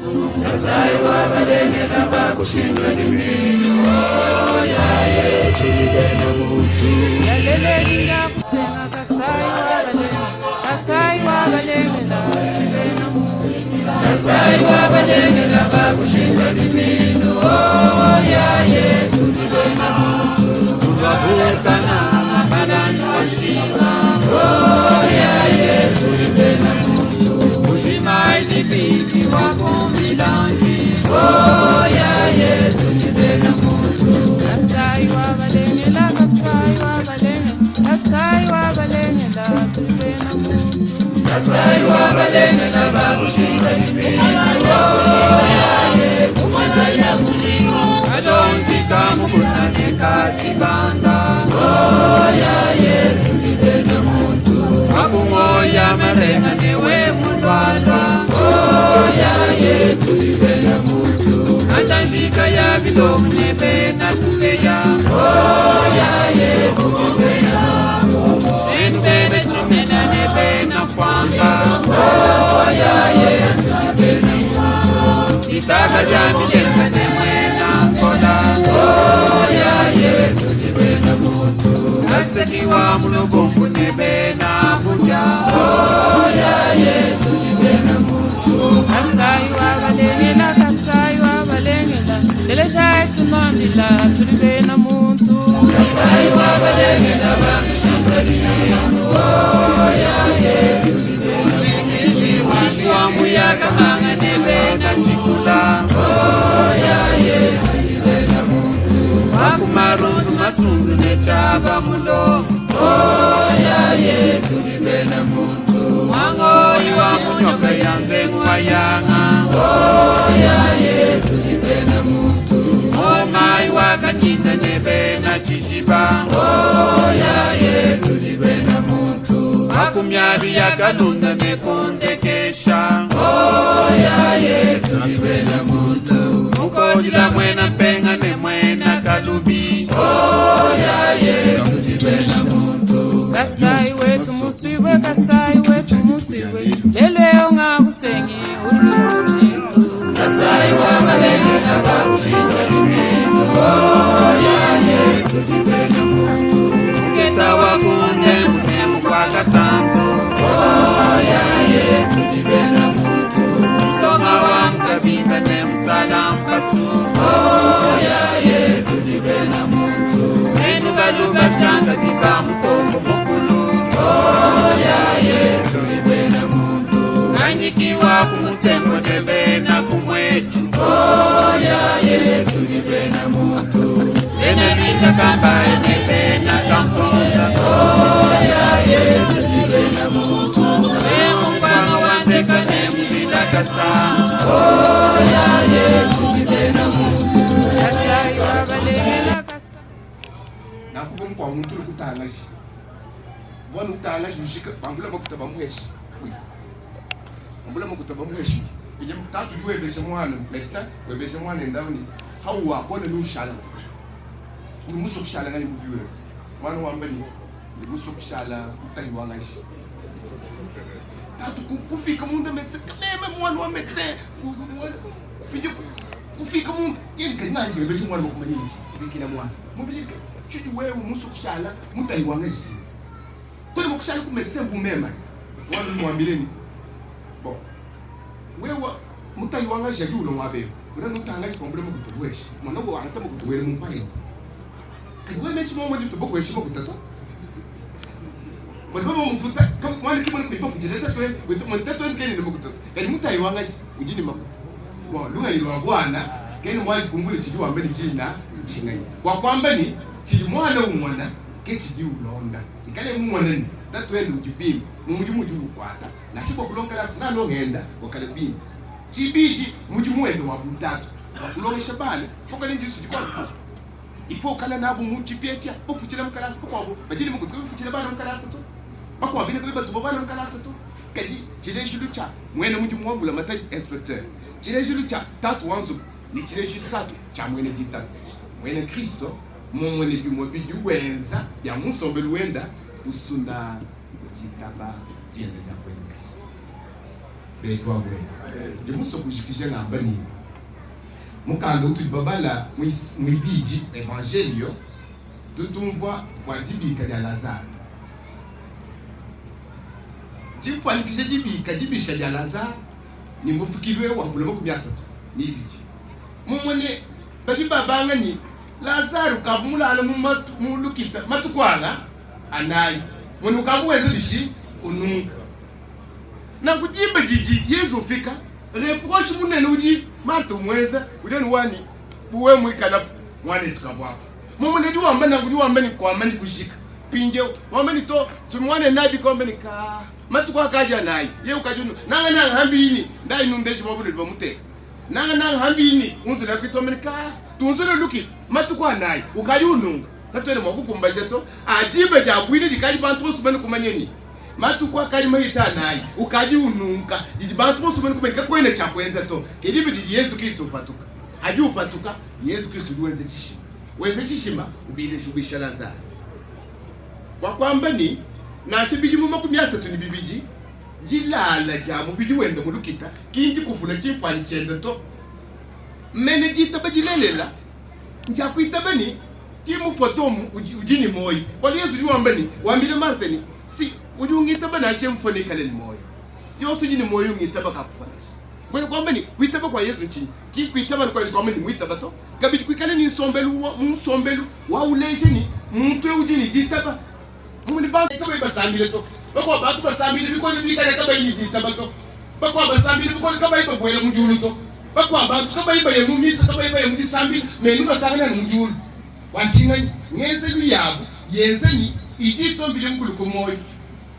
Nasai wabalenge nabakushinga dimino yaye tulibena mutu yalele nyakusenga Kasai wabalenge nabakushinga mutu Nasai wabalenge nabakushinga dimino yaye tulibena mutu Tubabukana mabalani washima yaye tulibena mutu Ujima ilipiki wakumbilanji yaye tulibena mutu Kasai wabalenge la Kasai wabalenge la tulibena mutu Kasai wabalenge la bakushinga dimino yaye tulibena mutu Kadonjika mukutane kasibanda yaye tulibena mutu Akumoya marenga newe mutwala yaye tulibena mutu Andanjika ya bilomu nebena tupeya yaye tulibena mutu Nendene chimena nebena kwanga yaye tulibena mutu Itaka jamilenga nemwena kola yaye tulibena mutu Aseniwa mulubungu nebena kuja yaye tulibena mutu Kasai wabalenge la Kasai wabalenge la Lele jai tumandila tulibena mutu Kasai wabalenge la bakushinga dimino yaye tulibena mutu Washwa muyaka manga nebena chikula yaye tulibena mutu Wakumarudu masundu nechaba mulo yaye tulibena mutu Mwangoyi wa munyoka yanze mwayanga yaye tulibena mutu Omai wakanyita nebena chishiba yaye tulibena mutu Wakumyabi yakalunda nekundekesha yaye tulibena mutu Mukojila mwena mpenga ne mwena kalubi yaye tulibena mutu Kasai wetu musiwe Leleo ngakusengi ulimujitu Kasai wabalenge na bakushinga dimino yaye tulibena mutu Mketa wakunde mnemu kwa kasanzo yaye tulibena mutu Msonga wa mkabinda ne msala mpasu yaye tulibena mutu Enu baluba shanga tiba mkoko mukulu yaye tulibena mutu Nanyikiwa kumutengo nebena kumwechi yaye tulibena mutu Enebita kamba enebena kamponda yaye tulibena mutu Emukwanga wandeka nemuzida kasa yaye tulibena mutu Kasai wabalenge la Kasai Nakubu mkwa muntu kutangaji Bwana utangaji ushika bambula makutaba mweshi Bambula makutaba mweshi Ije mtatu yuwebeshe mwana Metsa webeshe mwana endawni Hawa kone nushala Ulumuso kushala nga yuviwe Mwana wambani Ulumuso kushala utahi wangaji Tatu kufika mundu mese Kameme mwana wametse Kufika mundu Yeni kazi naji webeshe mwana wakumanyiji Bikina mwana Mbijike Chudi wewe musu kushala Mutahi wangaji Kwenye mkushala kumetse mbumema Wanu mwambileni Bon Wewe mutahi wangaji ya yulo wabewe Kuna nutangaji kwa mbule mkutuweshi Mwanogo wanata mkutuwele mumpayo Wewe mechi mwa mtu boko heshima kutata. Mwana mfuta kama mwana kimo ni fujeleta tu wewe mtatu nkeni ni mkuta. Kali mtu aiwanga ujini mako. Wa lugha ile wa bwana keni mwazi kumbuli chidi wa mbele jina chingai. Kwa kwamba ni chidi mwana umwana kechi di ulonda. Ikale mwana ni tatu wewe ujibini. Mujumu kwata. Na sipo kulonga la sana no ngenda wakalibini. Chibiji mujumu ndo wa butatu. Wakulongesha bale. Foka ni ndisi kwa. Ifo kala nabu muti pietia ofutira mkalasa kwabo bajili mukutu ofutira bana mkalasa to bakwa bine ko batu bana mkalasa to kadi jile julucha mwene muti mwambula matai inspecteur jile julucha tatu wanzu ni jile julisatu cha mwene jita mwene Kristo mwene bimwe bijuwenza ya musombe luenda usunda jitaba jende da mwene Kristo betwa bwe je muso kujikije ngamba ni mukanga utubabala mwibiji evangelio tutumva wajibika ya Lazaro jifanikije jibisha ya Lazaro ni mufikiriwe wa bulemo kumyasa ni ibiji mumone babi babanga ni Lazaro kavumula ala mulukita matukwala anayi munu kabuweze bishi ununga na kujimba jiji Yesu fika reproche munene uji matu mweza udeni wani buwe mwikala mwane tukabwako mumune di wamba na kujua wamba ni kwa mani kushika pinje wamba ni to tumwane nabi kwa wamba ni ka matu kwa kaja nayi ye ukajunu nanga nanga hambi ini ndai nundeshi mwabudu liba mute nanga nanga hambi ini unzula kito wamba ni ka tunzule luki matu kwa nayi ukajununga natwele mwakukumba jeto ajibe jabwile jikaji bantu subeni kumanyeni matu kwa kali mayita nayi ukaji ununka jiji bantu subeni kumanyeni kwene chakwenza to kilibi di Yesu Kristo upatuka aji upatuka Yesu Kristo duwenze chishima wenze chishima ubile shubisha Lazaro kwa kwamba ni nasibiji mumakumyasa tuni bibiji jilala jamu bidi wende mulukita kinji kufuna chifani chende to mene jita bajilelela njakuita bani kimu fotomu ujini moyi wali Yesu yuambani wambile Martha si ujungita bana chemfone kale ni moyo yosu jini moyo ngitaba kakufanisha kwa kwamba ni witaba kwa Yesu nchini ki kuitaba kwa Yesu ameni witaba to kabidi kwikale ni sombelu wa uleje ni mtu ujini jitaba mumuni ba kaba ibasambile to bakwa batu basambile biko ni bikale kaba ini jitaba to bakwa basambile biko kaba ibabwele mujulu to bakwa batu kaba iba yemumisa kaba iba yemudisambile menu basangana mujulu wanchinganyi ngenze luyabu yenzeni ijito mbile mkuluko moyo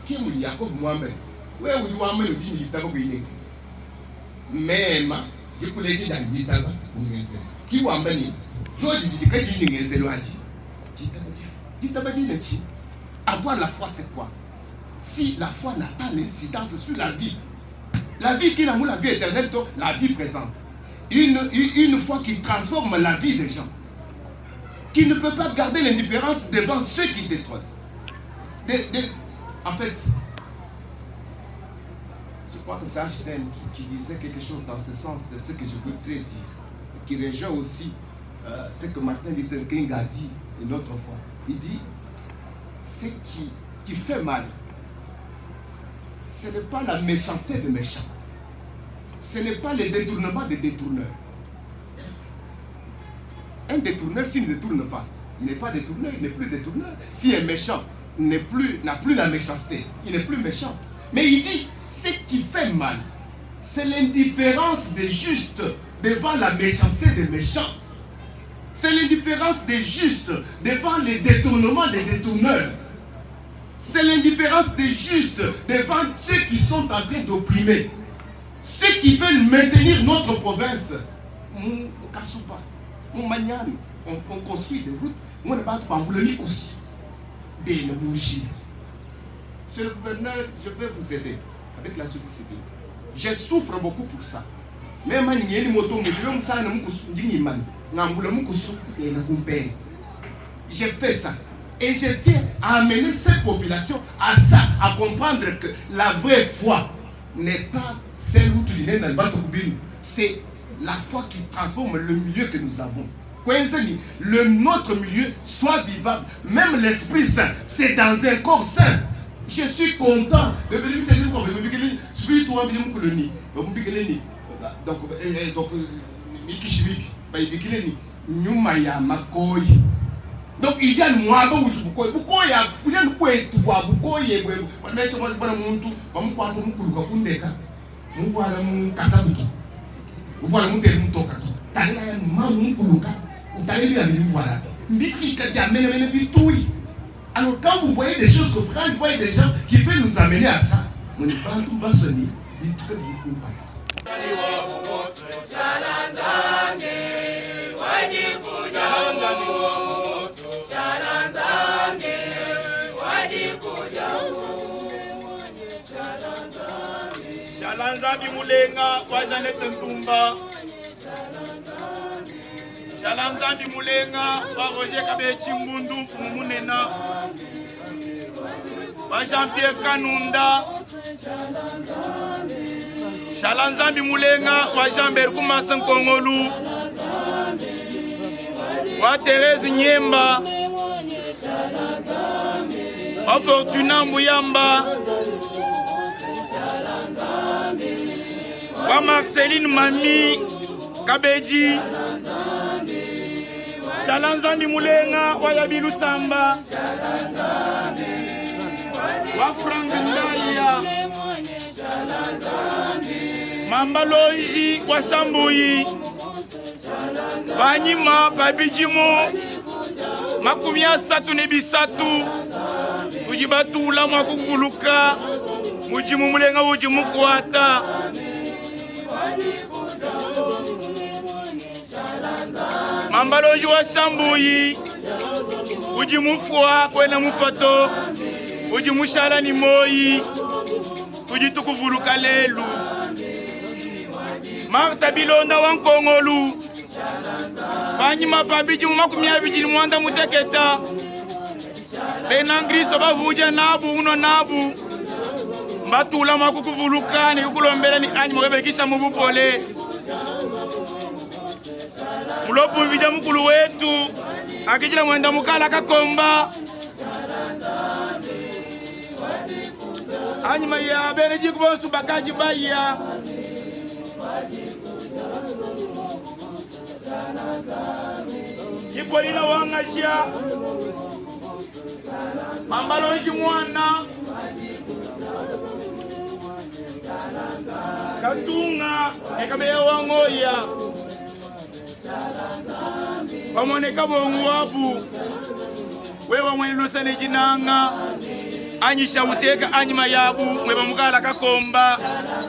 kimuli Yakobo mwambe wewe uliwambe ndini jitaba kuinengeza mema yikuleje ndani jitaba ungenze kiwambe ni jodi jikaji ningeze lwaji jitaba dinechi avoir la foi c'est quoi si la foi n'a pas d'incidence sur la vie qui n'a pas la vie éternelle la vie présente une foi qui transforme la vie des gens qui ne peut pas garder l'indifférence devant ceux qui détrônent. En fait, je crois que c'est Einstein qui disait quelque chose dans ce sens de ce que je voudrais dire, qui rejoint aussi ce que Martin Luther King a dit une autre fois. Il dit, ce qui fait mal, ce n'est pas la méchanceté des méchants, ce n'est pas le détournement des détourneurs. Un détourneur, s'il ne détourne pas, il n'est pas détourneur, il n'est plus détourneur. Si un méchant n'a plus la méchanceté, il n'est plus méchant. Mais il dit, ce qui fait mal, c'est l'indifférence des justes devant la méchanceté des méchants. C'est l'indifférence des justes devant les détournements des détourneurs. C'est l'indifférence des justes devant ceux qui sont en train d'opprimer. Ceux qui veulent maintenir notre province. On construit des routes. On ne passe pas en boulot. Monsieur le gouverneur, je peux vous aider avec la discipline. Je souffre beaucoup pour ça. Même j'ai fait ça. Et je tiens à amener cette population à ça, à comprendre que la vraie foi n'est pas celle où tu viens dans le bateau. C'est la foi qui transforme le milieu que nous avons. Notre milieu soit vivable. Même l'Esprit Saint, c'est dans un corps saint. Je suis content de venir te dire donc il y a moi alors quand vous voyez des choses comme ça, vous voyez des gens qui peuvent nous amener à ça, on ne parle pas sonner, il très bien comparé. Shalanzambi mulenga wazane tentumba. Shalanzambi mulenga waroje kabe chimbundu mfumunena. Wa Jean-Pierre Kanunda. Shalanzambi Mulenga wa Jean-Bert Kumasa Nkongolu wa Thérèse Nyemba wa Fortuna Mbuyamba wa Marceline Mami Kabeji Shalanzambi Mulenga wa Yabilu Samba wa Frank Ndaya Mamba Loji wa Shambuyi Banyima Babijimu makumi asatu nebisatu tujibatula mwakuguluka mujimu mulenga ujimu kuata Mamba Loji wa Shambuyi ujimu fwa kwena mufato ujimu shalani moyi ujitukuvuluka lelu Marta Bilonda wa Nkongolu Banyima Babiji makumi abiri mwanda muteketa Benangriso bavuja nabu uno nabu Mbatula makukuvuluka ni kukulombela ni anyi mwebekisha mubupole Mulopu mvija mkulu wetu akijila mwenda mukala kakomba Anyi maya beneji kubonsu bakaji baya Jipolina wangasha Mamba Loji mwana Katunga ekabeya wangoya Wamoneka bongu wabu Wewa mwelusane jinanga Anyisha uteka anyima yabu Mweba mukala kakomba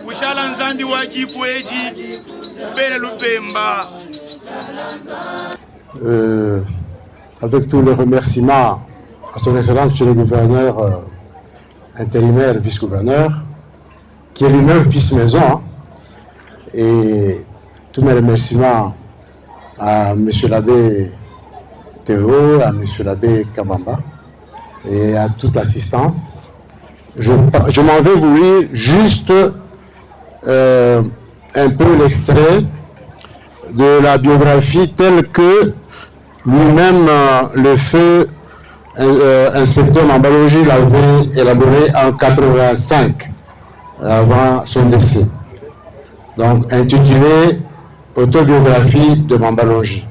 Ushala nzambi wajipweji Bele lupemba Avec tous les remerciements à son Excellence Monsieur le Gouverneur intérimaire, vice-gouverneur, qui est lui-même fils maison, hein, et tous mes remerciements à Monsieur l'abbé Théo, à Monsieur l'abbé Kabamba et à toute l'assistance. Je m'en vais vous lire juste un peu l'extrait de la biographie telle que lui-même le feu inspecteur Mamba Loji l'avait élaboré en 85 avant son décès. Donc intitulé Autobiographie de Mamba Loji.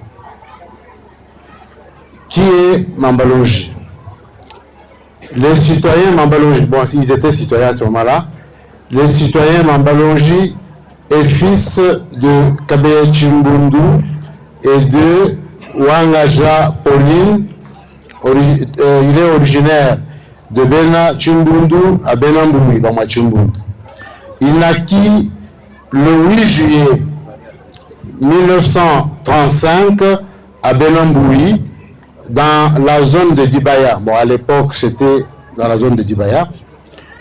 Qui est Mamba Loji? Les citoyens Mamba Loji, bon, s'ils étaient citoyens à ce moment-là, les citoyens Mamba Loji est fils de Kabeya Chimbundu et de Wangaja Pauline. Il est originaire de Bena Chimbundu à Benamboui, Bama Chimbundu. Il naquit le 8 juillet 1935 à Benamboui, dans la zone de Dibaya. Bon, à l'époque, c'était dans la zone de Dibaya.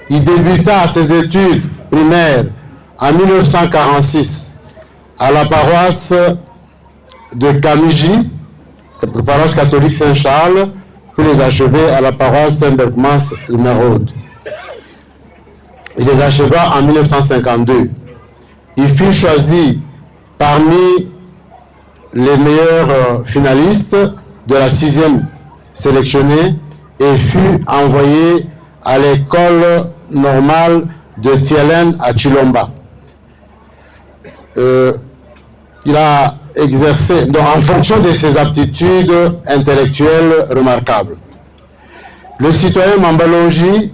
Il débuta ses études primaires en 1946 à la paroisse de Kamiji, paroisse catholique Saint-Charles, puis les achevait à la paroisse Saint-Bergmans de Merode. Il les acheva en 1952. Il fut choisi parmi les meilleurs finalistes de la 6e sélectionnée et fut envoyé à l'école normale de Tielen à Chilomba. Il a exercé, donc en fonction de ses aptitudes intellectuelles remarquables. Le citoyen Mamba Loji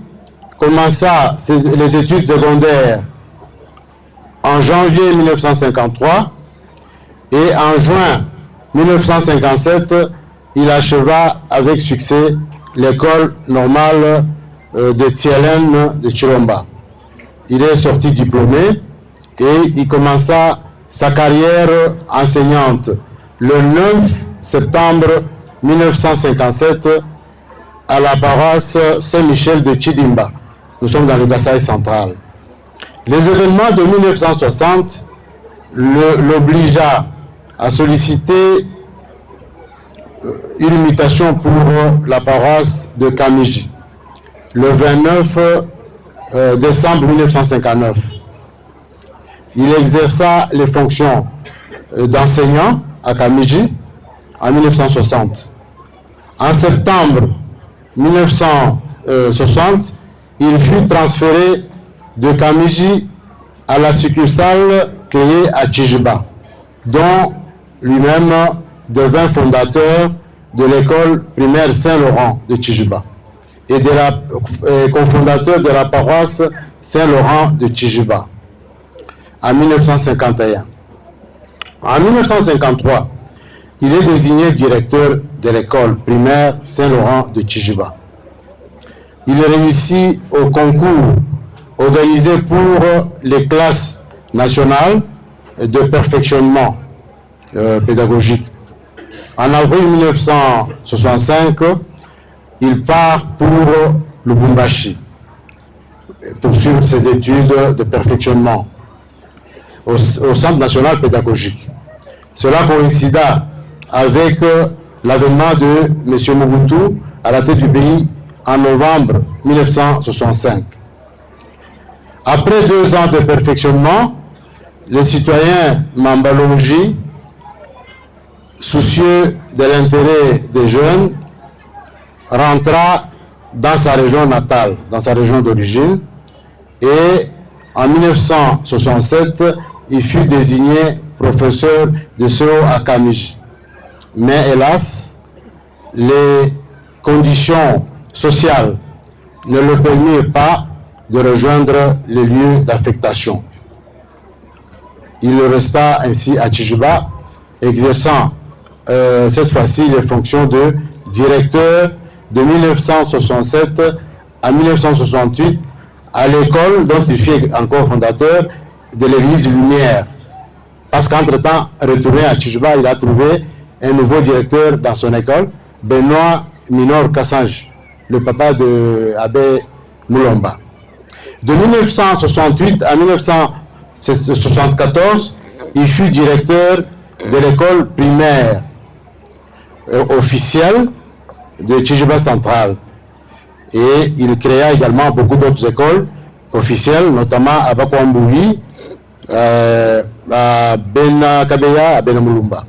commença les études secondaires en janvier 1953 et en juin 1957, il acheva avec succès l'école normale de Tielen de Chilomba. Il est sorti diplômé et il commença sa carrière enseignante le 9 septembre 1957 à la paroisse Saint-Michel de Chidimba. Nous sommes dans le Kasaï central. Les événements de 1960 l'obligea à solliciter une mutation pour la paroisse de Kamiji le 29 décembre 1959. Il exerça les fonctions d'enseignant à Kamiji en 1960. En septembre 1960, il fut transféré de Kamiji à la succursale créée à Tchijiba, dont lui-même devint fondateur de l'école primaire Saint-Laurent de Tchijiba et cofondateur de la paroisse Saint-Laurent de Tchijiba en 1951. En 1953, il est désigné directeur de l'école primaire Saint-Laurent de Tchijiba. Il réussit au concours organisé pour les classes nationales de perfectionnement pédagogique. En avril 1965, il part pour Lubumbashi, poursuivre ses études de perfectionnement au Centre national pédagogique. Cela coïncida avec l'avènement de M. Mobutu à la tête du pays en novembre 1965. Après 2 ans de perfectionnement, le citoyen Mambalongi, soucieux de l'intérêt des jeunes, rentra dans sa région natale, dans sa région d'origine, et en 1967, il fut désigné professeur de SEO à Kamiji. Mais hélas, les conditions sociales ne le permirent pas de rejoindre les lieux d'affectation. Il resta ainsi à Tchijiba, exerçant cette fois-ci les fonctions de directeur de 1967 à 1968 à l'école dont il fut encore fondateur de l'église Lumière. Parce qu'entre-temps, retourné à Tchijiba, il a trouvé un nouveau directeur dans son école, Benoît Minor Kassange, le papa de Abbé Moulomba. De 1968 à 1974, il fut directeur de l'école primaire officielle de Tchijiba Central. Et il créa également beaucoup d'autres écoles officielles, notamment à Bakwamboui, à Ben Kabeya, à Ben Moulumba.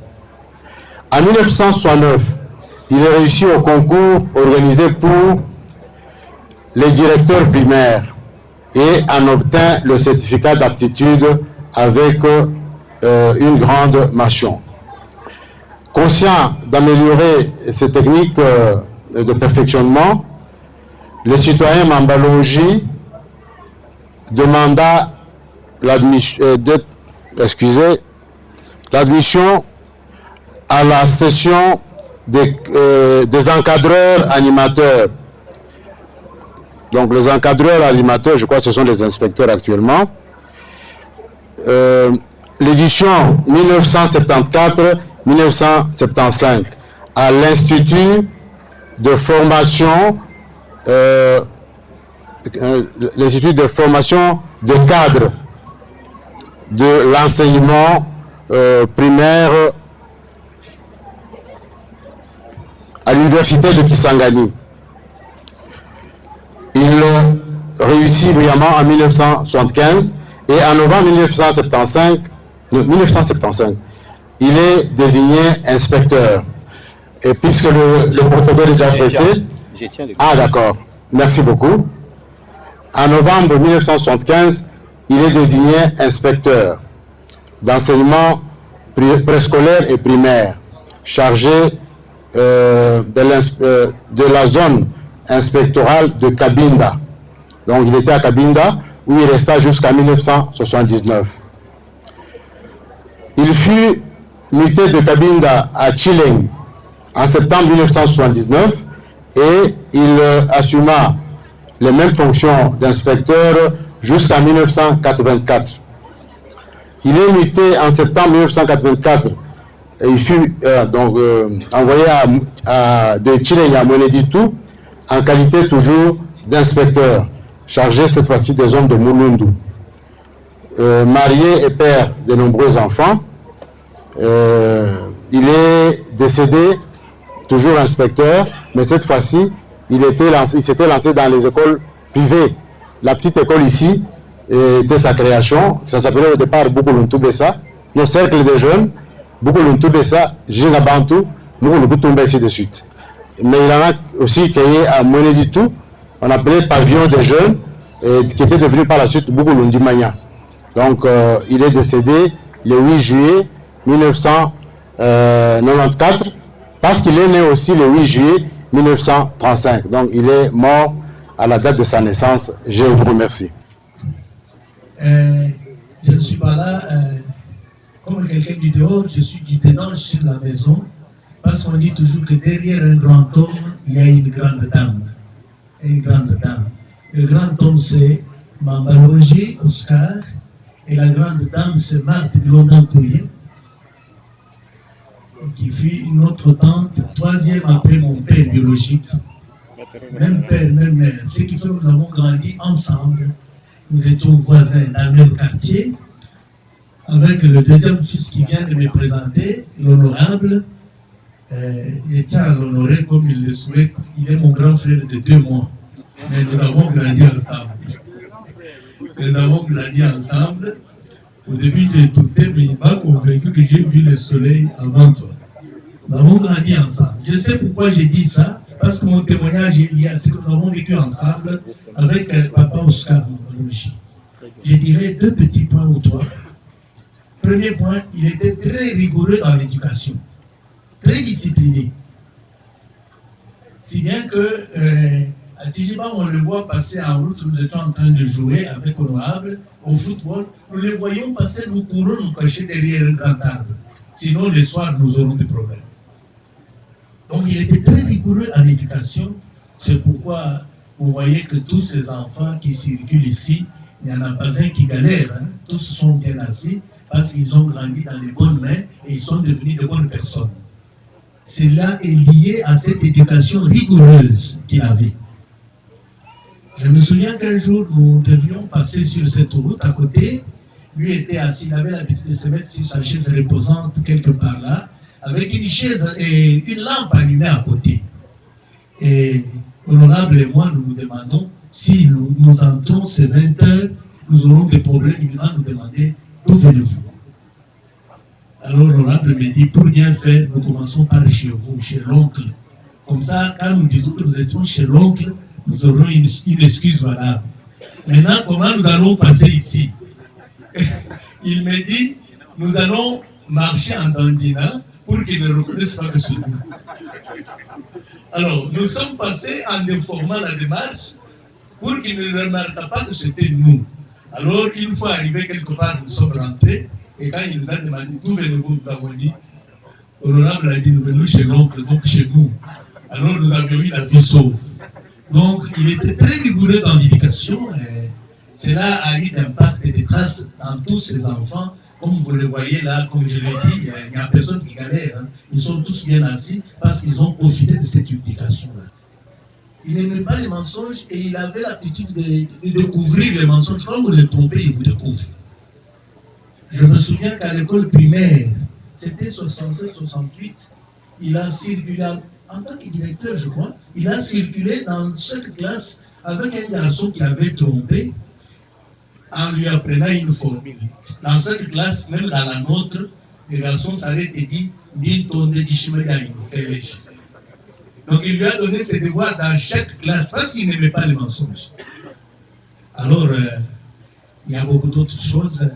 En 1969, il a réussi au concours organisé pour les directeurs primaires et en obtint le certificat d'aptitude avec une grande mention. Conscient d'améliorer ces techniques de perfectionnement, le citoyen Mambalongi demanda l'admission à la session des encadreurs animateurs. Donc les encadreurs animateurs, je crois que ce sont les inspecteurs actuellement. L'édition 1974-1975 à l'Institut de formation de cadres de l'enseignement primaire à l'université de Kisangani. Il réussit brillamment en 1975 et en novembre 1975, il est désigné inspecteur. Et puisque le protocole est déjà pressé, d'accord, merci beaucoup. En novembre 1975, il est désigné inspecteur d'enseignement préscolaire et primaire, chargé de la zone inspectorale de Cabinda. Donc il était à Cabinda où il resta jusqu'à 1979. Il fut muté de Cabinda à Chileng en septembre 1979 et il assuma les mêmes fonctions d'inspecteur jusqu'en 1984. Il est muté en septembre 1984 et il fut envoyé de Chileng à Moneditou en qualité toujours d'inspecteur, chargé cette fois-ci des hommes de Mulundu. Marié et père de nombreux enfants, il est décédé, toujours inspecteur, mais cette fois-ci, il s'était lancé dans les écoles privées. La petite école ici, était sa création. Ça s'appelait au départ Bukuluntu Bessa, nos cercles de jeunes, Bukuluntu Bessa, Jina Bantu, Bukuluntu ainsi de suite. Mais il en a aussi créé à Mweneditu, on appelait Pavillon des jeunes, qui était devenu par la suite Bukuluntu Manya. Donc il est décédé le 8 juillet 1994, parce qu'il est né aussi le 8 juillet 1935. Donc il est mort à la date de sa naissance. Je vous remercie. Je ne suis pas là comme quelqu'un du dehors, je suis du dedans, je suis de la maison. Parce qu'on dit toujours que derrière un grand homme, il y a une grande dame. Une grande dame. Le grand homme, c'est Mambalongi, Oscar, et la grande dame, c'est Marthe Blondan-Couillet, qui fut notre tante, troisième après mon père biologique. Même père, même mère. Ce qui fait que nous avons grandi ensemble. Nous étions voisins dans le même quartier, avec le deuxième fils qui vient de me présenter, l'honorable. Je tiens à l'honorer comme il le souhaite. Il est mon grand frère de 2 mois. Mais nous avons grandi ensemble. Nous avons grandi ensemble. Au début, j'ai douté, mais il m'a convaincu que j'ai vu le soleil avant toi. Nous avons grandi ensemble. Je sais pourquoi j'ai dit ça, parce que mon témoignage est lié à ce que nous avons vécu ensemble avec papa Oscar Mambalongi. Je dirais 2 petits points ou 3. Premier point, il était très rigoureux dans l'éducation, très discipliné. Si bien que à Tijiba, on le voit passer en route, nous étions en train de jouer avec Honorable au football, nous le voyons passer, nous courons, nous cacher derrière un grand arbre. Sinon, le soir, nous aurons des problèmes. Donc, il était très rigoureux en éducation. C'est pourquoi vous voyez que tous ces enfants qui circulent ici, il n'y en a pas un qui galère. Hein. Tous sont bien assis parce qu'ils ont grandi dans les bonnes mains et ils sont devenus de bonnes personnes. Cela est lié à cette éducation rigoureuse qu'il avait. Je me souviens qu'un jour, nous devions passer sur cette route à côté. Lui était assis, il avait l'habitude de se mettre sur sa chaise reposante quelque part là, avec une chaise et une lampe allumée à côté. Et Honorable et moi, nous nous demandons, si nous entrons ces 20 heures, nous aurons des problèmes. Il va nous demander, d'où venez-vous? Alors Honorable me dit, pour bien faire, nous commençons par chez vous, chez l'oncle. Comme ça, quand nous disons que nous étions chez l'oncle, nous aurons une excuse valable. Maintenant, comment nous allons passer ici? Il me dit, nous allons marcher en dandinant pour qu'ils ne reconnaissent pas que c'est nous. Alors, nous sommes passés en déformant la démarche pour qu'ils ne remarquent pas que c'était nous. Alors, une fois arrivés quelque part, nous sommes rentrés, et quand il nous a demandé d'où venez-vous, nous avons dit, Honorable a dit, nous venons chez l'oncle, donc chez nous. Alors, nous avions eu la vie sauve. Donc, il était très rigoureux dans l'éducation. Cela a eu d'impact et des traces dans tous ces enfants. Comme vous le voyez là, comme je l'ai dit, il n'y a personne qui galère. Hein. Ils sont tous bien assis parce qu'ils ont profité de cette éducation-là. Il n'aimait pas les mensonges et il avait l'aptitude de découvrir les mensonges. Quand vous les trompez, il vous découvre. Je me souviens qu'à l'école primaire, c'était 67-68, il a circulé, en tant que directeur, je crois, il a circulé dans chaque classe avec un garçon qui avait trompé en lui apprenant une formule. Dans cette classe, même dans la nôtre, le garçon s'arrête et dit donc il lui a donné ses devoirs dans chaque classe parce qu'il n'aimait pas les mensonges. Alors, il y a beaucoup d'autres choses.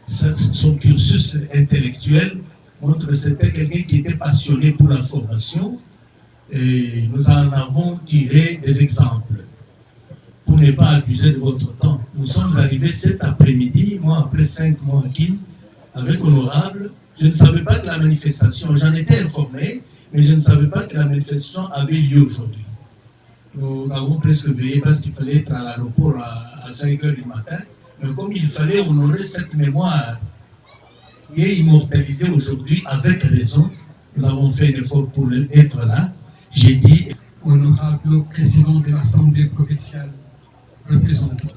Son cursus intellectuel montre que c'était quelqu'un qui était passionné pour la formation et nous en avons tiré des exemples. Pour ne pas abuser de votre temps, nous sommes arrivés cet après-midi, moi après 5 mois à Kim, avec Honorable. Je ne savais pas que la manifestation, j'en étais informé, mais je ne savais pas que la manifestation avait lieu aujourd'hui. Nous avons presque veillé parce qu'il fallait être à l'aéroport à 5 h du matin, mais comme il fallait honorer cette mémoire qui est immortalisée aujourd'hui avec raison, nous avons fait un effort pour être là. J'ai dit, honorable président de l'Assemblée provinciale, représentant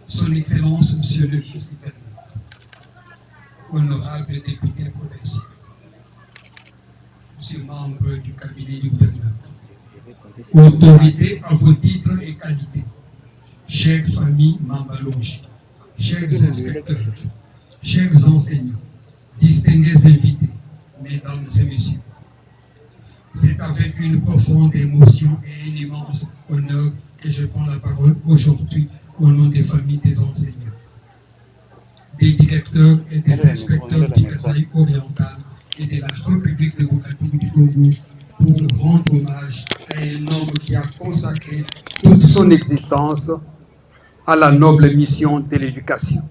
son Excellence, Monsieur le Fils supérieur, honorable député provincial, Monsieur membre du cabinet du gouverneur, autorité à vos titres et qualités, chère famille Mambalongi, chers inspecteurs, chers enseignants, distingués invités, mesdames et messieurs, c'est avec une profonde émotion et un immense honneur que je prends la parole aujourd'hui au nom des familles des enseignants, des directeurs et des inspecteurs du Kasaï oriental et de la République démocratique du Congo pour rendre hommage à un homme qui a consacré toute son existence à la noble mission de l'éducation.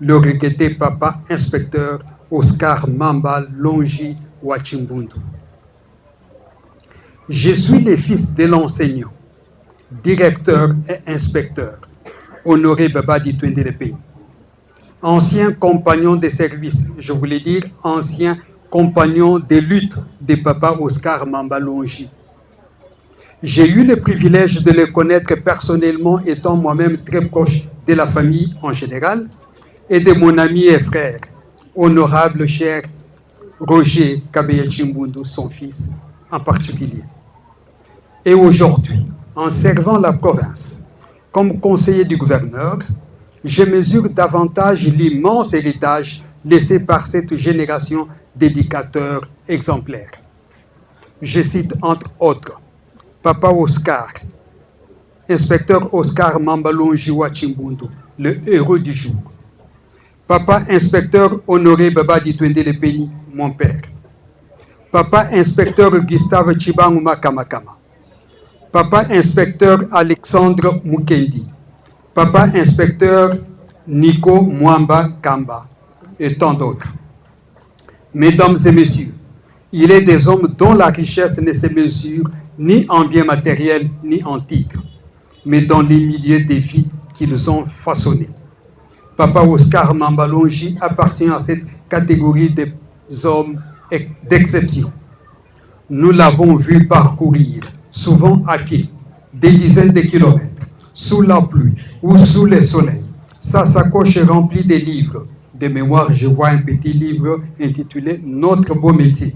Le regretté papa inspecteur Oscar Mamba Longi Wachimbundu. Je suis le fils de l'enseignant, directeur et inspecteur, Honoré Babadi Twende Pays. Ancien compagnon de service, je voulais dire ancien compagnon de lutte de papa Oscar Mamba Longi. J'ai eu le privilège de le connaître personnellement, étant moi-même très proche de la famille en général et de mon ami et frère, honorable cher Roger Kabeya Chimbundu, son fils en particulier. Et aujourd'hui, en servant la province comme conseiller du gouverneur, je mesure davantage l'immense héritage laissé par cette génération d'éducateurs exemplaires. Je cite entre autres Papa Oscar, inspecteur Oscar Mambalongi Wachimbundu, le héros du jour. Papa inspecteur Honoré Babadi Twende Pays, mon père. Papa inspecteur Gustave Chibangu Kamakama. Papa inspecteur Alexandre Mukendi. Papa inspecteur Nico Mwamba Kamba et tant d'autres. Mesdames et messieurs, il est des hommes dont la richesse ne se mesure ni en biens matériels ni en titres, mais dans les milliers de vies qu'ils ont façonnées. Papa Oscar Mambalongi appartient à cette catégorie des hommes d'exception. Nous l'avons vu parcourir, souvent à pied, des dizaines de kilomètres, sous la pluie ou sous le soleil. Sa sacoche est remplie de livres. De mémoire, je vois un petit livre intitulé « Notre beau métier »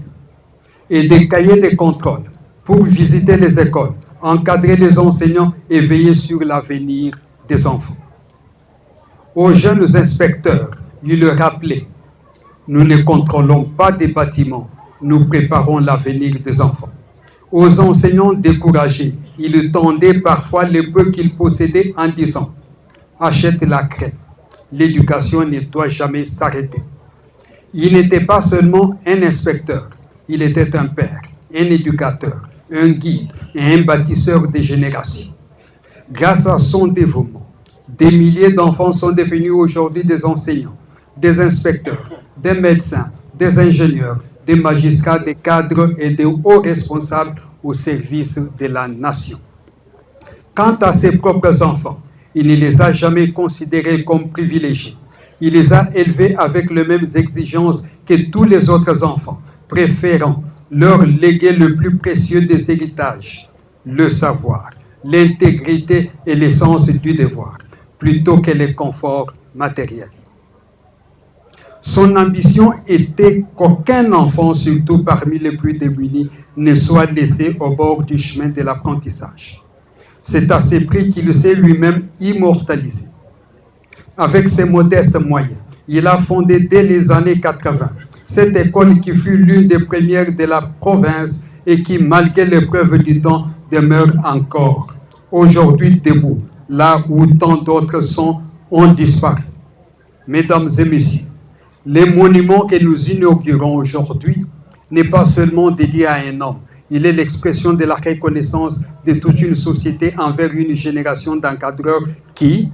et des cahiers de contrôle pour visiter les écoles, encadrer les enseignants et veiller sur l'avenir des enfants. Aux jeunes inspecteurs, il leur rappelait « Nous ne contrôlons pas des bâtiments, nous préparons l'avenir des enfants. » Aux enseignants découragés, il tendait parfois le peu qu'ils possédaient en disant « Achète la craie, l'éducation ne doit jamais s'arrêter. » Il n'était pas seulement un inspecteur, il était un père, un éducateur, un guide et un bâtisseur de générations. Grâce à son dévouement, des milliers d'enfants sont devenus aujourd'hui des enseignants, des inspecteurs, des médecins, des ingénieurs, des magistrats, des cadres et des hauts responsables au service de la nation. Quant à ses propres enfants, il ne les a jamais considérés comme privilégiés. Il les a élevés avec les mêmes exigences que tous les autres enfants, préférant leur léguer le plus précieux des héritages, le savoir, l'intégrité et l'essence du devoir, plutôt que les conforts matériels. Son ambition était qu'aucun enfant, surtout parmi les plus démunis, ne soit laissé au bord du chemin de l'apprentissage. C'est à ce prix qu'il s'est lui-même immortalisé. Avec ses modestes moyens, il a fondé dès les années 80 cette école qui fut l'une des premières de la province et qui, malgré l'épreuve du temps, demeure encore aujourd'hui debout, là où tant d'autres ont disparu. Mesdames et messieurs, les monuments que nous inaugurons aujourd'hui n'est pas seulement dédié à un homme. Il est l'expression de la reconnaissance de toute une société envers une génération d'encadreurs qui,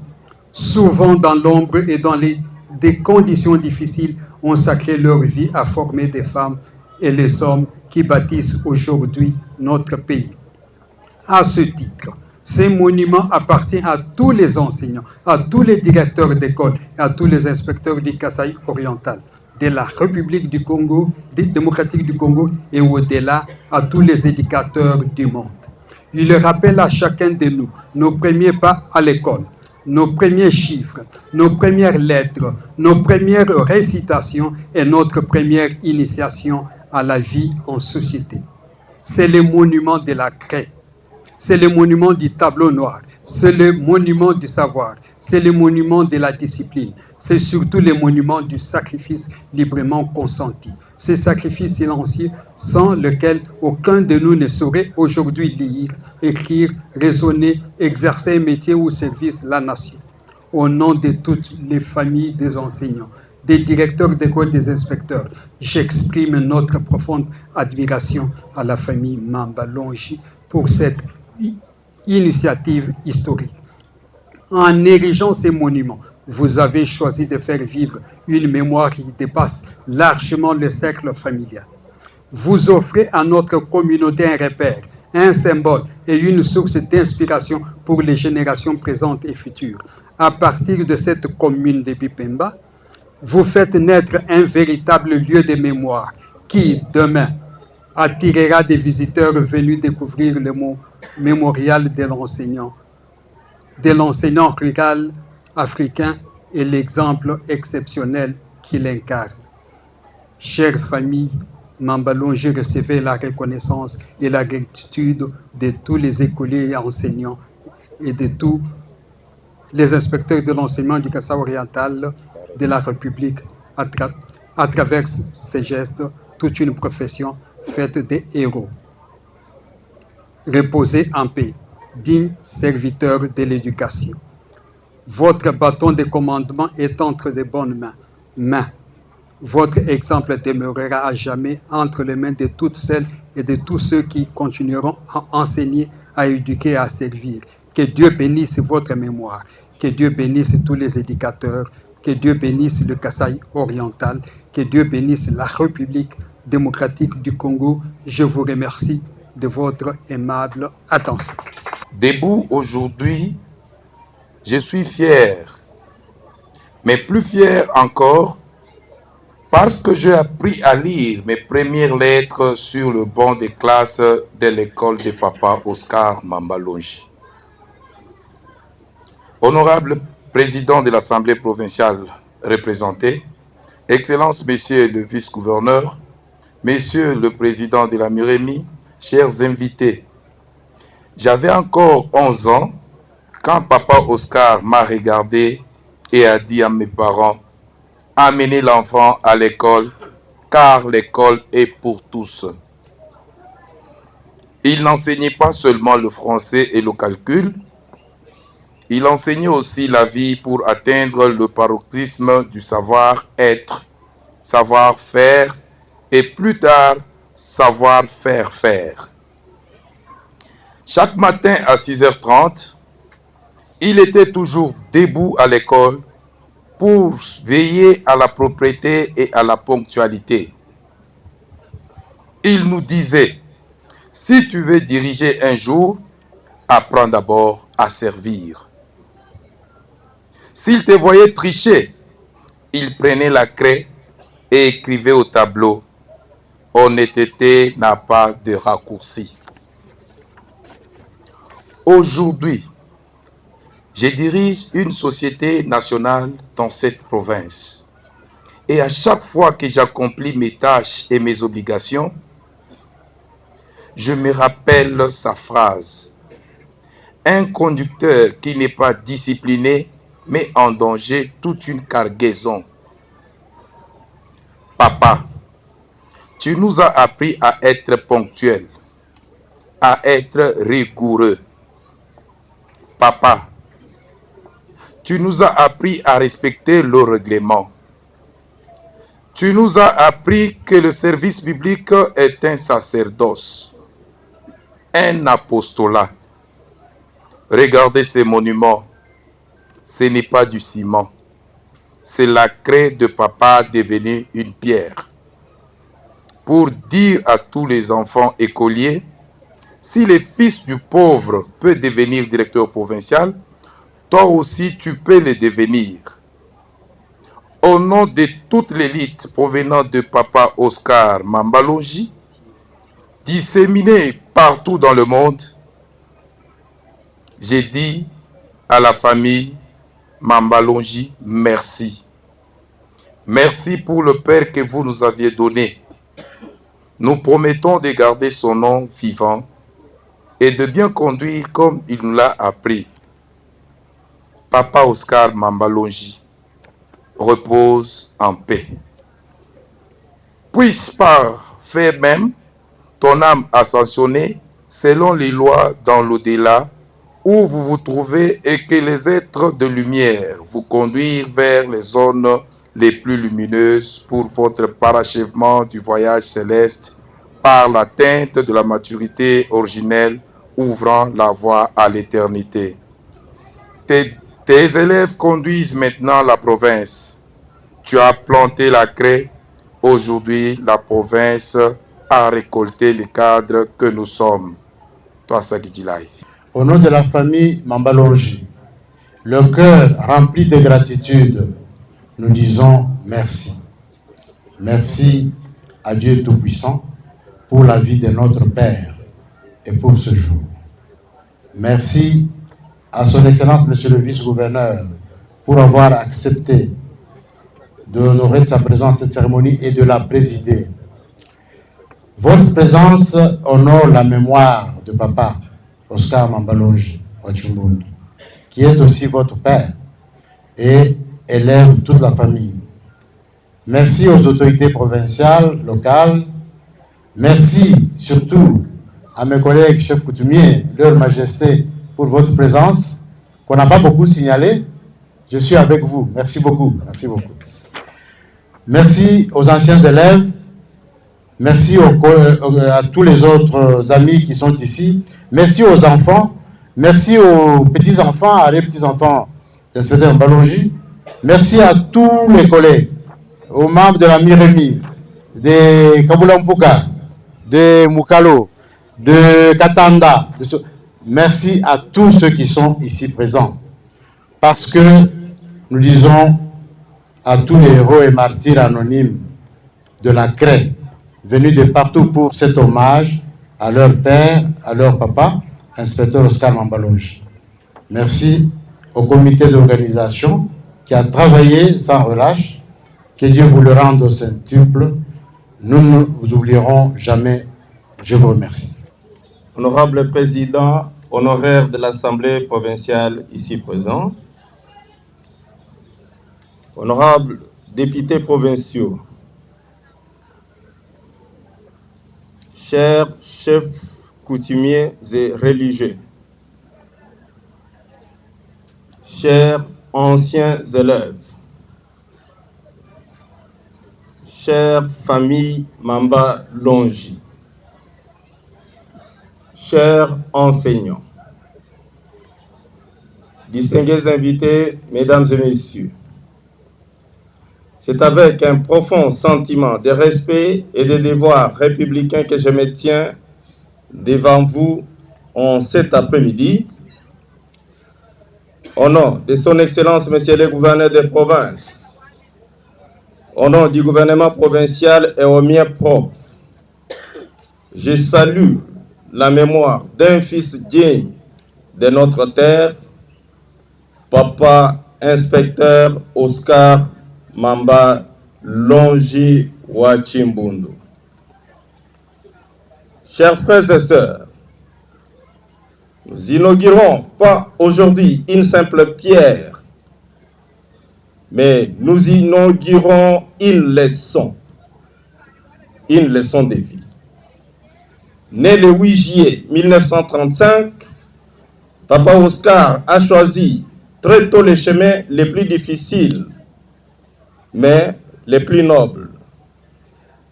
souvent dans l'ombre et dans des conditions difficiles, ont sacré leur vie à former des femmes et les hommes qui bâtissent aujourd'hui notre pays. À ce titre, ce monument appartient à tous les enseignants, à tous les directeurs d'école et à tous les inspecteurs du Kasaï oriental, de la République du Congo, démocratique du Congo et au-delà à tous les éducateurs du monde. Il le rappelle à chacun de nous, nos premiers pas à l'école, nos premiers chiffres, nos premières lettres, nos premières récitations et notre première initiation à la vie en société. C'est le monument de la craie, c'est le monument du tableau noir, c'est le monument du savoir, c'est le monument de la discipline, c'est surtout le monument du sacrifice librement consenti. Ce sacrifice silencieux sans lequel aucun de nous ne saurait aujourd'hui lire, écrire, raisonner, exercer un métier ou service la nation. Au nom de toutes les familles des enseignants, des directeurs d'école, des inspecteurs, j'exprime notre profonde admiration à la famille Mamba Longi pour cette initiative historique. En érigeant ces monuments, vous avez choisi de faire vivre une mémoire qui dépasse largement le cercle familial. Vous offrez à notre communauté un repère, un symbole et une source d'inspiration pour les générations présentes et futures. À partir de cette commune de Bipemba, vous faites naître un véritable lieu de mémoire qui, demain, attirera des visiteurs venus découvrir le mémorial de l'enseignant rural africain et l'exemple exceptionnel qu'il incarne. Chère famille Mamba Longi, recevez la reconnaissance et la gratitude de tous les écoliers et enseignants et de tous les inspecteurs de l'enseignement du Kasaï oriental de la République à travers ces gestes, toute une profession faite des héros. Reposez en paix, dignes serviteurs de l'éducation. Votre bâton de commandement est entre de bonnes mains. Votre exemple demeurera à jamais entre les mains de toutes celles et de tous ceux qui continueront à enseigner, à éduquer et à servir. Que Dieu bénisse votre mémoire. Que Dieu bénisse tous les éducateurs. Que Dieu bénisse le Kasaï oriental. Que Dieu bénisse la République démocratique du Congo. Je vous remercie de votre aimable attention. Debout aujourd'hui, je suis fier, mais plus fier encore parce que j'ai appris à lire mes premières lettres sur le banc de classe de l'école de Papa Oscar Mamba Longi. Honorable président de l'Assemblée provinciale représentée, Excellences Messieurs le vice-gouverneur, Messieurs le président de la Mirémie, chers invités, j'avais encore 11 ans quand Papa Oscar m'a regardé et a dit à mes parents, amenez l'enfant à l'école, car l'école est pour tous. Il n'enseignait pas seulement le français et le calcul, il enseignait aussi la vie pour atteindre le paroxysme du savoir-être, savoir-faire et plus tard, savoir-faire faire. Chaque matin à 6h30, il était toujours debout à l'école pour veiller à la propreté et à la ponctualité. Il nous disait, si tu veux diriger un jour, apprends d'abord à servir. S'il te voyait tricher, il prenait la craie et écrivait au tableau, honnêteté n'a pas de raccourci. Aujourd'hui, je dirige une société nationale dans cette province. Et à chaque fois que j'accomplis mes tâches et mes obligations, je me rappelle sa phrase. Un conducteur qui n'est pas discipliné met en danger toute une cargaison. Papa, tu nous as appris à être ponctuels, à être rigoureux. Papa, tu nous as appris à respecter le règlement. Tu nous as appris que le service public est un sacerdoce, un apostolat. Regardez ces monuments. Ce n'est pas du ciment. C'est la craie de papa devenue une pierre. Pour dire à tous les enfants écoliers, si le fils du pauvre peut devenir directeur provincial, toi aussi tu peux le devenir. Au nom de toute l'élite provenant de Papa Oscar Mamba Longi, disséminée partout dans le monde, j'ai dit à la famille Mamba Longi, merci. Merci pour le Père que vous nous aviez donné. Nous promettons de garder son nom vivant et de bien conduire comme il nous l'a appris. Papa Oscar Mambalongi, repose en paix. Puisse par fait même ton âme ascensionnée selon les lois dans l'au-delà où vous vous trouvez et que les êtres de lumière vous conduisent vers les zones les plus lumineuses pour votre parachèvement du voyage céleste par l'atteinte de la maturité originelle ouvrant la voie à l'éternité. Tes élèves conduisent maintenant la province. Tu as planté la craie. Aujourd'hui, la province a récolté les cadres que nous sommes. Toi, Sakidilai. Au nom de la famille Mambalongi, le cœur rempli de gratitude, nous disons merci. Merci à Dieu Tout-Puissant pour la vie de notre Père et pour ce jour. Merci à son Excellence, Monsieur le Vice-Gouverneur, pour avoir accepté d'honorer de sa présence à cette cérémonie et de la présider. Votre présence honore la mémoire de Papa Oscar Mambalongi Wachimbundu, qui est aussi votre père et élève toute la famille. Merci aux autorités provinciales, locales. Merci surtout à mes collègues chefs coutumiers, leur majesté, pour votre présence, qu'on n'a pas beaucoup signalé. Je suis avec vous. Merci beaucoup. Merci beaucoup. Merci aux anciens élèves. Merci à tous les autres amis qui sont ici. Merci aux enfants. Merci aux petits-enfants, à les petits-enfants d'inspecteur Mambalongi. Merci à tous les collègues, aux membres de la Miremi, de Kabulampuka, de Mukalo, de Katanda. Merci à tous ceux qui sont ici présents. Parce que nous disons à tous les héros et martyrs anonymes de la craie, venus de partout pour cet hommage à leur père, à leur papa, inspecteur Oscar Mambalongi. Merci au comité d'organisation qui a travaillé sans relâche. Que Dieu vous le rende au centuple. Nous ne vous oublierons jamais. Je vous remercie. Honorable Président honoraire de l'Assemblée provinciale ici présent, honorables députés provinciaux, chers chefs coutumiers et religieux, chers anciens élèves, chère famille Mambalongi, chers enseignants, distingués invités, mesdames et messieurs, c'est avec un profond sentiment de respect et de devoir républicain que je me tiens devant vous en cet après-midi, au nom de son Excellence, Monsieur le Gouverneur de province, au nom du gouvernement provincial et au mien propre, je salue la mémoire d'un fils digne de notre terre, Papa Inspecteur Oscar Mambalongi Wachimbundu. Chers frères et sœurs, nous inaugurons pas aujourd'hui une simple pierre, mais nous inaugurons une leçon de vie. Né le 8 juillet 1935, Papa Oscar a choisi très tôt les chemins les plus difficiles, mais les plus nobles,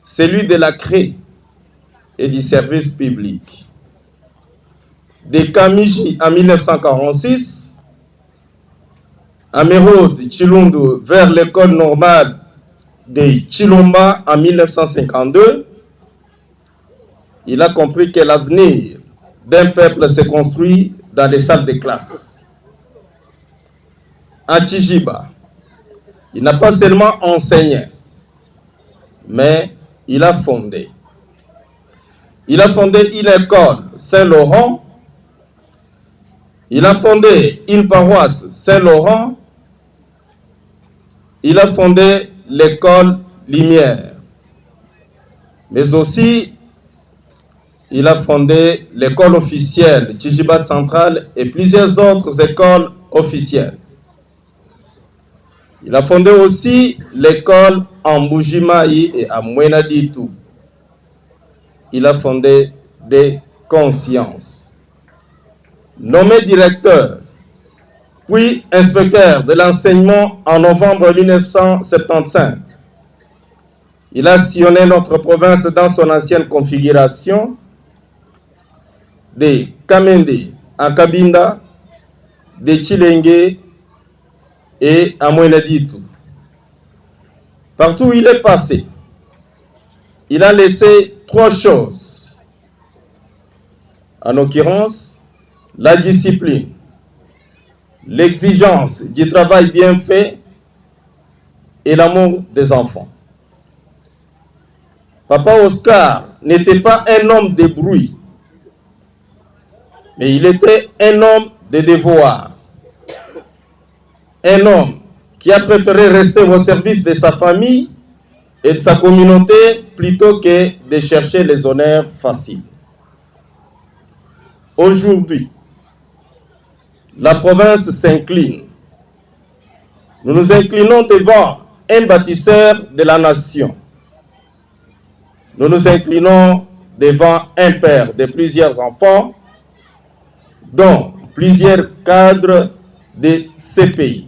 celui de la craie et du service public. De Kamiji en 1946, à Merode Chilundu vers l'école normale de Chilomba en 1952, il a compris que l'avenir d'un peuple se construit dans les salles de classe. À Chijiba, il n'a pas seulement enseigné, mais il a fondé. Il a fondé une école Saint-Laurent, il a fondé une paroisse Saint-Laurent, il a fondé l'école Lumière, mais aussi il a fondé l'école officielle Chijiba Centrale et plusieurs autres écoles officielles. Il a fondé aussi l'école en Mbujimayi et à Mwenaditu. Il a fondé des consciences. Nommé directeur, puis inspecteur de l'enseignement en novembre 1975, il a sillonné notre province dans son ancienne configuration de Kamende à Kabinda, de Chilenge et à Mwenaditu. Partout où il est passé, il a laissé 3 choses. En l'occurrence, la discipline, l'exigence du travail bien fait et l'amour des enfants. Papa Oscar n'était pas un homme de bruit, mais il était un homme de devoir. Un homme qui a préféré rester au service de sa famille et de sa communauté plutôt que de chercher les honneurs faciles. Aujourd'hui, la province s'incline. Nous nous inclinons devant un bâtisseur de la nation. Nous nous inclinons devant un père de plusieurs enfants, dont plusieurs cadres de ce pays.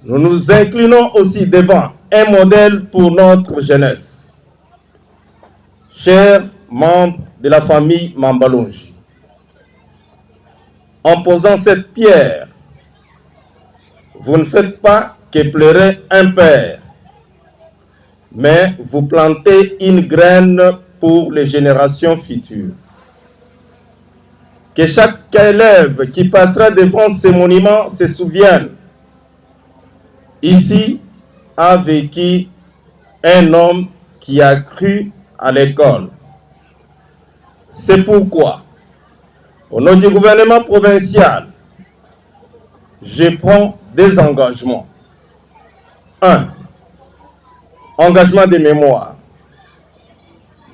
Nous nous inclinons aussi devant un modèle pour notre jeunesse. Chers membres de la famille Mambalongi, en posant cette pierre, vous ne faites pas que pleurer un père, mais vous plantez une graine pour les générations futures. Que chaque élève qui passera devant ces monuments se souvienne, ici a vécu un homme qui a cru à l'école. C'est pourquoi, au nom du gouvernement provincial, je prends des engagements. 1. Engagement de mémoire.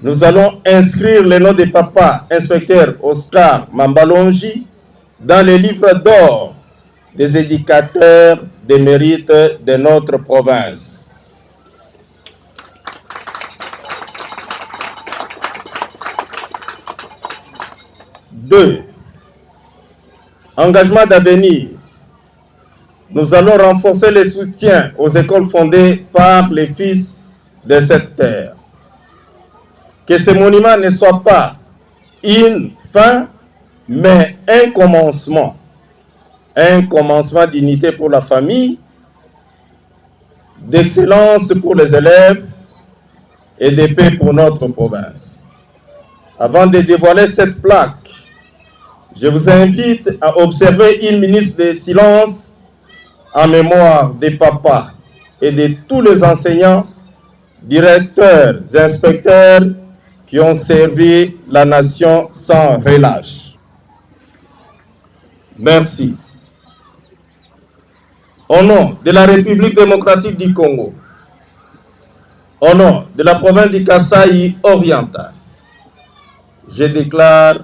Nous allons inscrire le nom de papa inspecteur Oscar Mambalongi dans les livres d'or des éducateurs de mérite de notre province. Deux, engagement d'avenir. Nous allons renforcer le soutien aux écoles fondées par les fils de cette terre. Que ce monument ne soit pas une fin, mais un commencement. Un commencement d'unité pour la famille, d'excellence pour les élèves et de paix pour notre province. Avant de dévoiler cette plaque, je vous invite à observer une minute de silence en mémoire des papas et de tous les enseignants, directeurs, inspecteurs qui ont servi la nation sans relâche. Merci. Au nom de la République démocratique du Congo, au nom de la province du Kasaï oriental, je déclare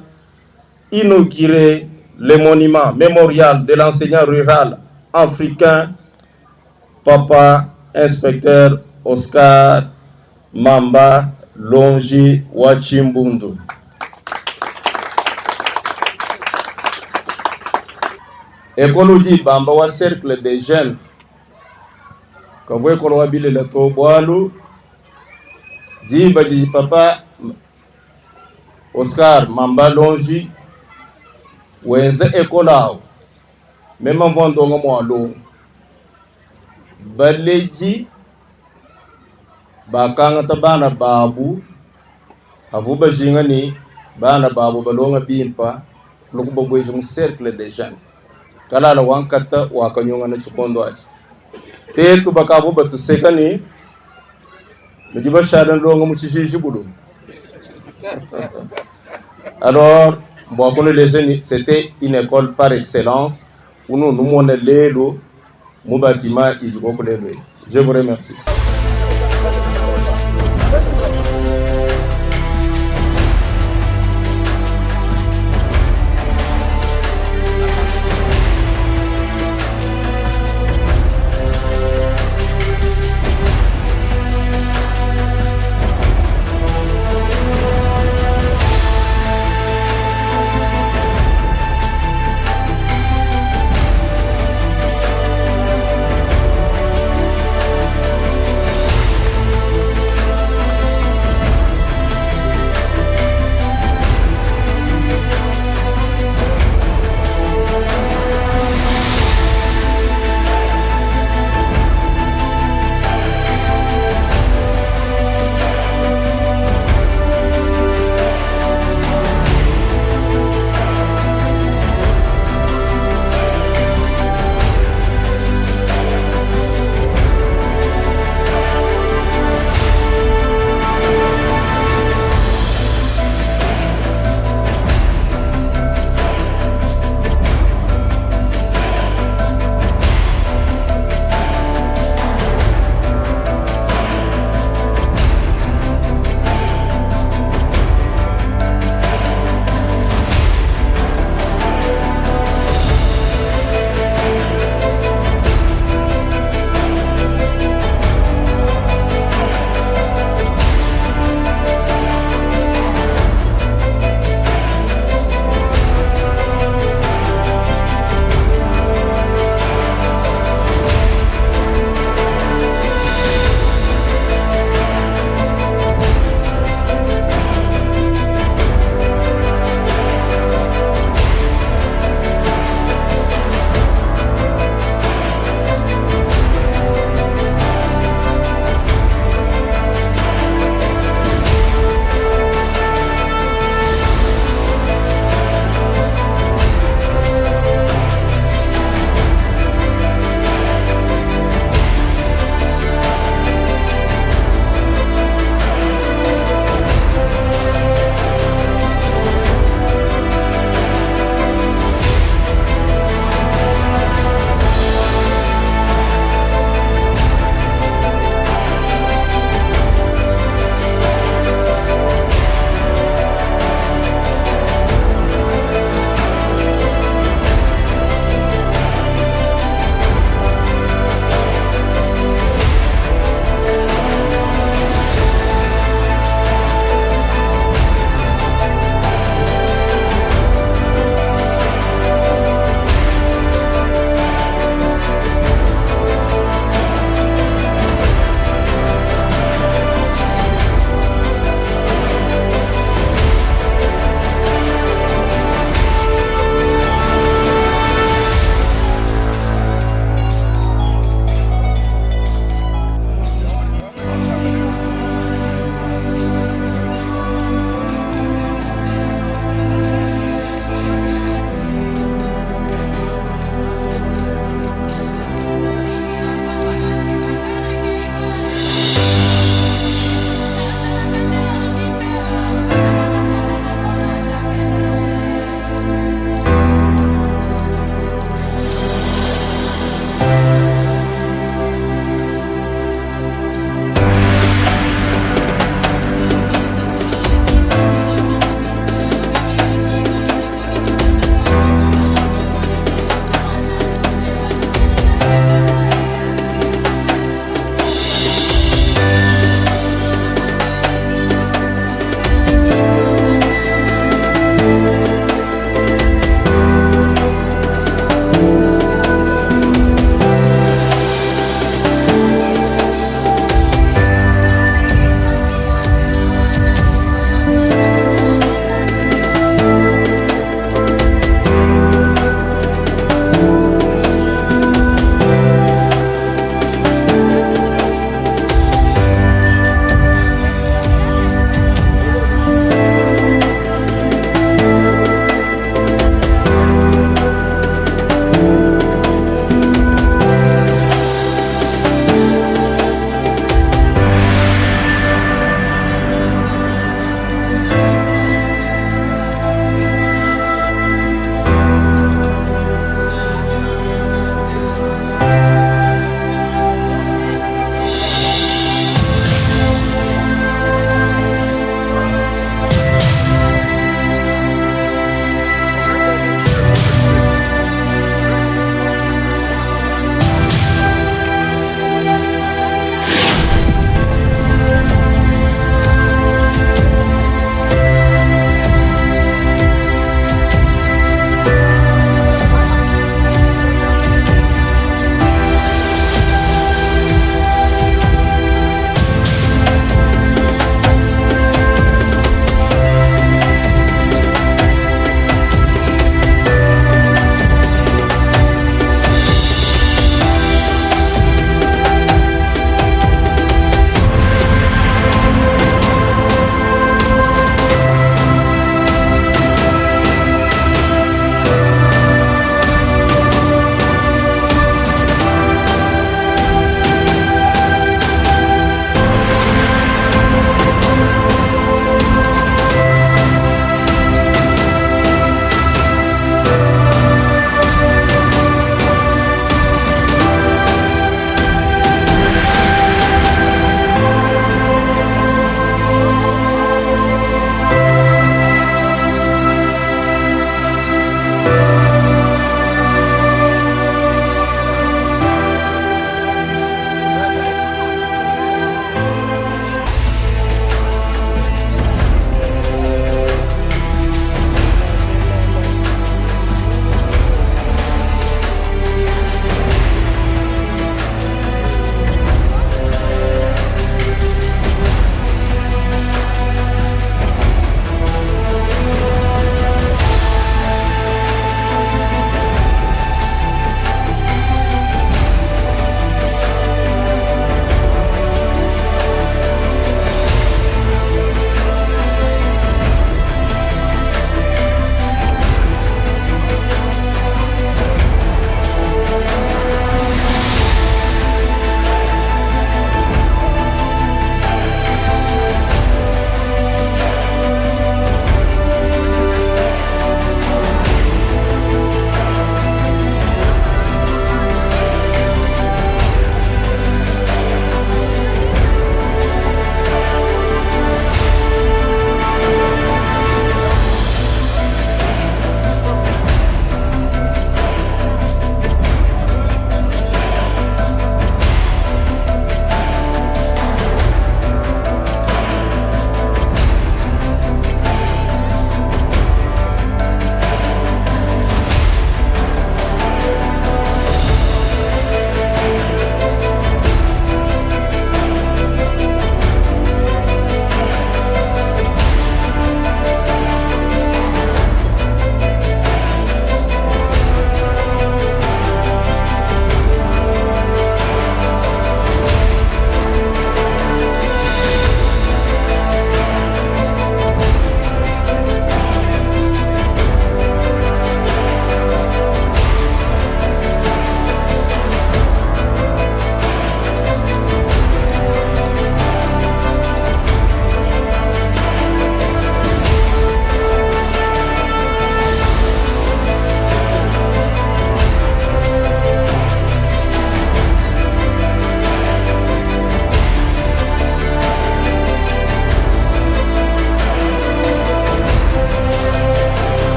inaugurer le monument mémorial de l'enseignant rural africain, Papa Inspecteur Oscar Mambalongi Wachimbundu. Écologie Bamba wa cercle des jeunes. Quand vous voyez le Toboalo, dit Papa Oscar Mambalongi, Wenze Ecolao, même en vendant moi l'eau. Baleji Bakanga Tabana Babu, Avuba Jingani, Bana Babu Balonga Bimpa, Lokubo cercle des jeunes. Kala la wankata wakanyonga na chukondo achi te tu bakabu batu sekani mjiba shadan longa muchishi bulu. Alors bon pour les jeunes c'était une école par excellence où nous monons l'élo mu bâtiment. Je vous remercie.